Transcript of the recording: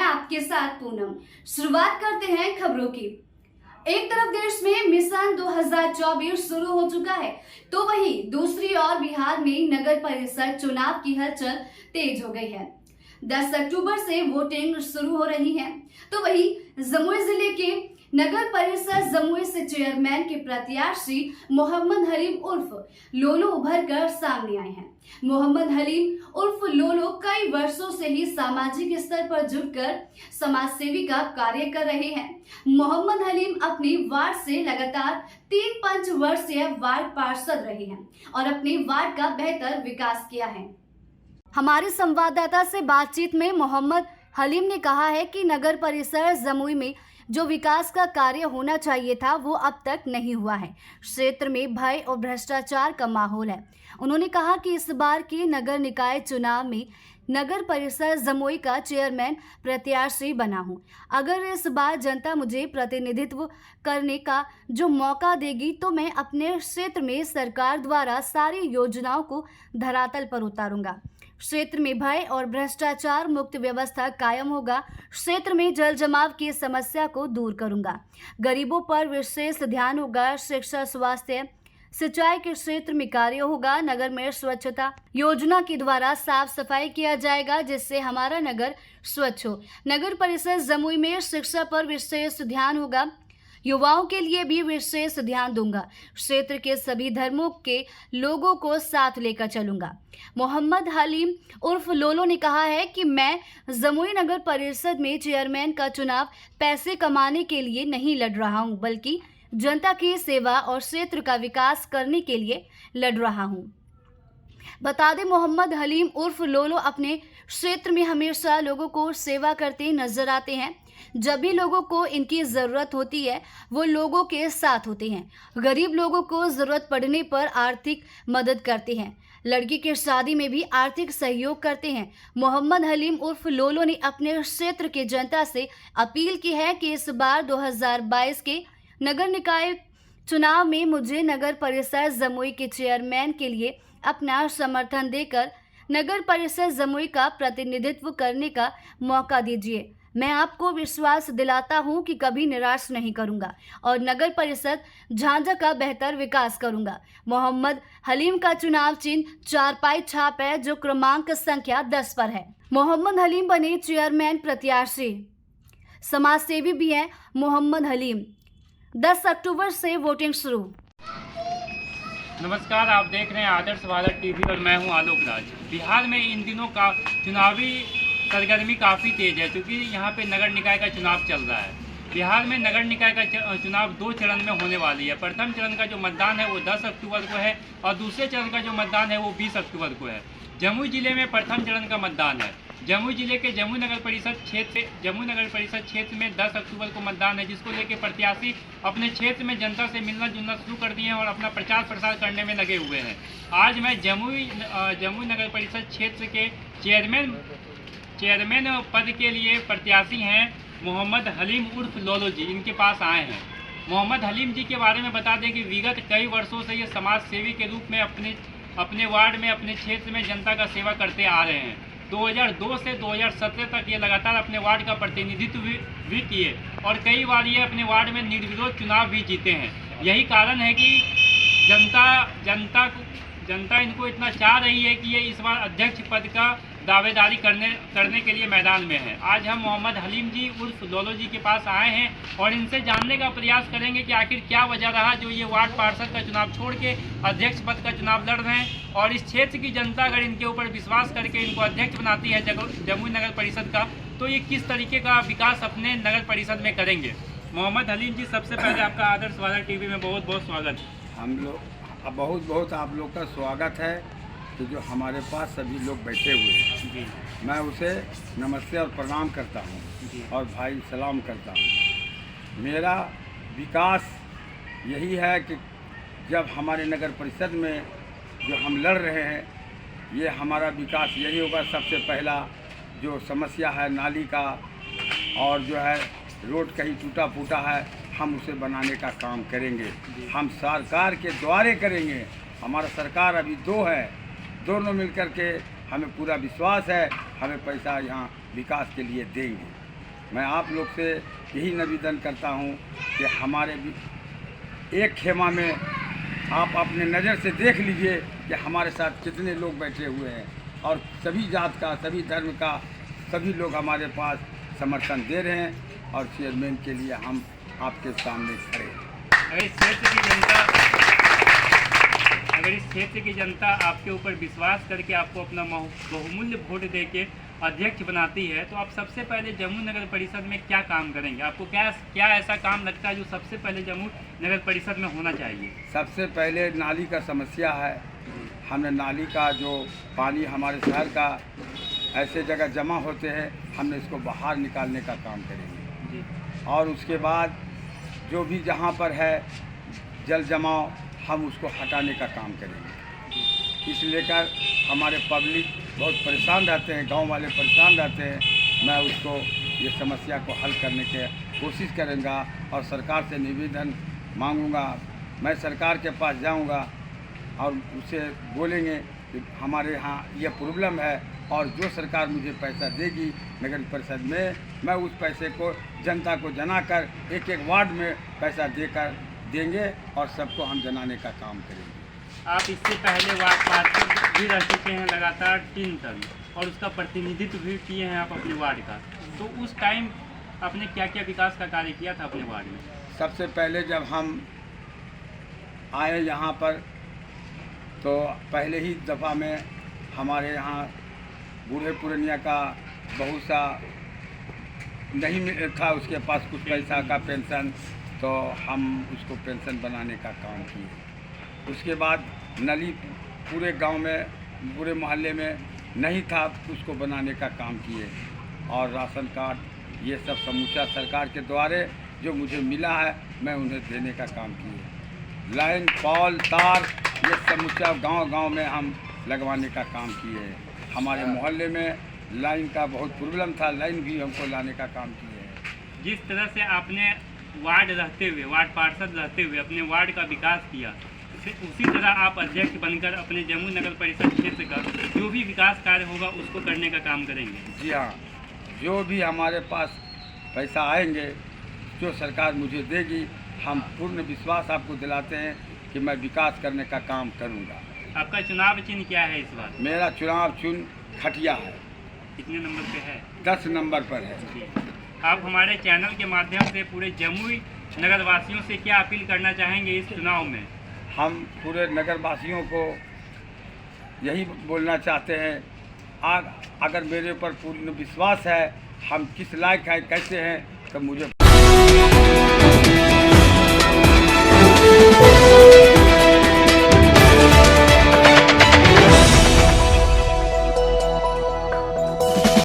आपके साथ पूनम। शुरुआत करते हैं खबरों की। एक तरफ देश में मिशन 2024 शुरू हो चुका है, तो वहीं दूसरी ओर बिहार में नगर परिषद चुनाव की हलचल तेज हो गई है। 10 अक्टूबर से वोटिंग शुरू हो रही है, तो वहीं जमुई जिले के नगर परिषद जमुई से चेयरमैन के प्रत्याशी मोहम्मद हलीम उर्फ लोलो उभर कर सामने आए हैं। मोहम्मद हलीम उर्फ लोलो कई वर्षों से ही सामाजिक स्तर पर जुटकर समाज सेवी का कार्य कर रहे हैं। मोहम्मद हलीम अपने वार्ड से लगातार 3 पंचवर्षीय वार्ड पार्षद रहे हैं और अपने वार्ड का बेहतर विकास किया है। हमारे संवाददाता से बातचीत में मोहम्मद हलीम ने कहा है कि नगर परिषद जमुई में जो विकास का कार्य होना चाहिए था वो अब तक नहीं हुआ है। क्षेत्र में भय और भ्रष्टाचार का माहौल है। उन्होंने कहा कि इस बार के नगर निकाय चुनाव में नगर परिषद जमुई का चेयरमैन प्रत्याशी बना हूं। अगर इस बार जनता मुझे प्रतिनिधित्व करने का जो मौका देगी तो मैं अपने क्षेत्र में सरकार द्वारा सारी योजनाओं को धरातल पर उतारूंगा। क्षेत्र में भय और भ्रष्टाचार मुक्त व्यवस्था कायम होगा। क्षेत्र में जल जमाव की समस्या को दूर करूंगा। गरीबों पर विशेष ध्यान होगा। शिक्षा, स्वास्थ्य, सिंचाई के क्षेत्र में कार्य होगा। नगर में स्वच्छता योजना के द्वारा साफ सफाई किया जाएगा, जिससे हमारा नगर स्वच्छ हो। नगर परिषद जमुई में शिक्षा पर विशेष ध्यान होगा। युवाओं के लिए भी विशेष ध्यान दूंगा। क्षेत्र के सभी धर्मों के लोगों को साथ लेकर चलूंगा। मोहम्मद हलीम उर्फ लोलो ने कहा है कि मैं जमुई नगर परिषद में चेयरमैन का चुनाव पैसे कमाने के लिए नहीं लड़ रहा हूं, बल्कि जनता की सेवा और क्षेत्र का विकास करने के लिए लड़ रहा हूं। बता दें, मोहम्मद हलीम उर्फ लोलो अपने क्षेत्र में हमेशा लोगों को सेवा करते नजर आते हैं। जब भी लोगों को इनकी ज़रूरत होती है वो लोगों के साथ होते हैं। गरीब लोगों को ज़रूरत पड़ने पर आर्थिक मदद करते हैं। लड़की की शादी में भी आर्थिक सहयोग करते हैं। मोहम्मद हलीम उर्फ लोलो ने अपने क्षेत्र के जनता से अपील की है कि इस बार 2022 के नगर निकाय चुनाव में मुझे नगर परिषद जमुई के चेयरमैन के लिए अपना समर्थन देकर नगर परिषद जमुई का प्रतिनिधित्व करने का मौका दीजिए। मैं आपको विश्वास दिलाता हूं कि कभी निराश नहीं करूंगा और नगर परिषद झांझा का बेहतर विकास करूंगा। मोहम्मद हलीम का चुनाव चिन्ह चारपाई छाप है, जो क्रमांक संख्या 10 पर है। मोहम्मद हलीम बने चेयरमैन प्रत्याशी। समाज सेवी भी हैं मोहम्मद हलीम। 10 अक्टूबर से वोटिंग शुरू। नमस्कार, आप देख रहे हैं आदर्श भारत टीवी और मैं हूं आलोक राज। बिहार में इन दिनों का चुनावी सरगर्मी काफ़ी तेज है, क्योंकि यहाँ पे नगर निकाय का चुनाव चल रहा है। बिहार में नगर निकाय का चुनाव 2 चरण में होने वाली है। प्रथम चरण का जो मतदान है वो 10 अक्टूबर को है और दूसरे चरण का जो मतदान है वो 20 अक्टूबर को है। जमुई जिले में प्रथम चरण का मतदान है। जमुई जिले के जमुई नगर परिषद क्षेत्र में 10 अक्टूबर को मतदान है, जिसको लेकर प्रत्याशी अपने क्षेत्र में जनता से मिलना जुलना शुरू कर दिए हैं और अपना प्रचार प्रसार करने में लगे हुए हैं। आज मैं जमुई नगर परिषद क्षेत्र के चेयरमैन पद के लिए प्रत्याशी हैं मोहम्मद हलीम उर्फ लोलो जी, इनके पास आए हैं। मोहम्मद हलीम जी के बारे में बता दें कि विगत कई वर्षों से ये समाज सेवी के रूप में अपने वार्ड में, अपने क्षेत्र में जनता का सेवा करते आ रहे हैं। 2002 से 2017 तक ये लगातार अपने वार्ड का प्रतिनिधित्व भी किए और कई बार ये अपने वार्ड में निर्विरोध चुनाव भी जीते हैं। यही कारण है कि जनता इनको इतना चाह रही है कि ये इस बार अध्यक्ष पद का दावेदारी करने के लिए मैदान में है। आज हम मोहम्मद हलीम जी उर्फ लोलो जी के पास आए हैं और इनसे जानने का प्रयास करेंगे कि आखिर क्या वजह रहा जो ये वार्ड पार्षद का चुनाव छोड़ के अध्यक्ष पद का चुनाव लड़ रहे हैं, और इस क्षेत्र की जनता अगर इनके ऊपर विश्वास करके इनको अध्यक्ष बनाती है जमुई नगर परिषद का, तो ये किस तरीके का विकास अपने नगर परिषद में करेंगे। मोहम्मद हलीम जी, सबसे पहले आपका आदर्श भारत टीवी में बहुत बहुत स्वागत। हम लोग बहुत आप लोग का स्वागत है। तो जो हमारे पास सभी लोग बैठे हुए हैं जी, मैं उसे नमस्ते और प्रणाम करता हूँ और भाई सलाम करता हूँ। मेरा विकास यही है कि जब हमारे नगर परिषद में जो हम लड़ रहे हैं, ये हमारा विकास यही होगा। सबसे पहला जो समस्या है नाली का और जो है रोड कहीं टूटा फूटा है, हम उसे बनाने का काम करेंगे। हम सरकार के द्वारे करेंगे। हमारा सरकार अभी 2 है, दोनों मिलकर के हमें पूरा विश्वास है हमें पैसा यहाँ विकास के लिए देंगे। मैं आप लोग से यही निवेदन करता हूँ कि हमारे एक खेमा में आप अपने नज़र से देख लीजिए कि हमारे साथ कितने लोग बैठे हुए हैं और सभी जात का, सभी धर्म का, सभी लोग हमारे पास समर्थन दे रहे हैं और चेयरमैन के लिए हम आपके सामने खड़े हैं। अगर इस क्षेत्र की जनता आपके ऊपर विश्वास करके आपको अपना बहुमूल्य वोट देके अध्यक्ष बनाती है, तो आप सबसे पहले जम्मू नगर परिषद में क्या काम करेंगे? आपको क्या ऐसा काम लगता है जो सबसे पहले जम्मू नगर परिषद में होना चाहिए? सबसे पहले नाली का समस्या है। हमने नाली का जो पानी हमारे शहर का ऐसे जगह जमा होते हैं, हमने इसको बाहर निकालने का काम करेंगे जी। और उसके बाद जो भी जहाँ पर है जल जमाव, हम उसको हटाने का काम करेंगे। इस लेकर हमारे पब्लिक बहुत परेशान रहते हैं, गांव वाले परेशान रहते हैं। मैं उसको ये समस्या को हल करने की कोशिश करूँगा और सरकार से निवेदन मांगूंगा। मैं सरकार के पास जाऊंगा और उससे बोलेंगे कि हमारे यहाँ ये प्रॉब्लम है और जो सरकार मुझे पैसा देगी नगर परिषद में, मैं उस पैसे को जनता को जनाकर एक एक वार्ड में पैसा देंगे और सबको हम जनाने का काम करेंगे। आप इससे पहले वार्ड पार्षद भी रह चुके हैं लगातार 3 टर्म और उसका प्रतिनिधित्व भी किए हैं आप अपने वार्ड का, तो उस टाइम आपने क्या क्या विकास का कार्य किया था अपने वार्ड में? सबसे पहले जब हम आए यहाँ पर तो पहले ही दफ़ा में हमारे यहाँ बूढ़े पुरनिया का बहुत सा नहीं था, उसके पास कुछ पैसा का पेंशन, तो हम उसको पेंशन बनाने का काम किए। उसके बाद नली पूरे गांव में, पूरे मोहल्ले में नहीं था, उसको बनाने का काम किए और राशन कार्ड ये सब समूचा सरकार के द्वारा जो मुझे मिला है मैं उन्हें देने का काम किए। लाइन, पॉल, तार ये समूचा गांव में हम लगवाने का काम किए। हमारे मोहल्ले में लाइन का बहुत प्रॉब्लम था, लाइन भी हमको लाने का काम किए हैं। जिस तरह से आपने वार्ड रहते हुए, वार्ड पार्षद रहते हुए अपने वार्ड का विकास किया, उसी तरह आप अध्यक्ष बनकर अपने जम्मू नगर परिषद क्षेत्र का जो भी विकास कार्य होगा उसको करने का काम करेंगे। जी हाँ, जो भी हमारे पास पैसा आएंगे, जो सरकार मुझे देगी, हम पूर्ण विश्वास आपको दिलाते हैं कि मैं विकास करने का काम करूँगा। आपका चुनाव चिन्ह क्या है इस बार? मेरा चुनाव चिन्ह खटिया है। कितने नंबर पे है? 10 नंबर पर है। जी। आप हमारे चैनल के माध्यम से पूरे जम्मू नगर वासियों से क्या अपील करना चाहेंगे इस चुनाव में? हम पूरे नगर वासियों को यही बोलना चाहते हैं, अगर मेरे ऊपर पूर्ण विश्वास है, हम किस लायक हैं, कैसे हैं, तो मुझे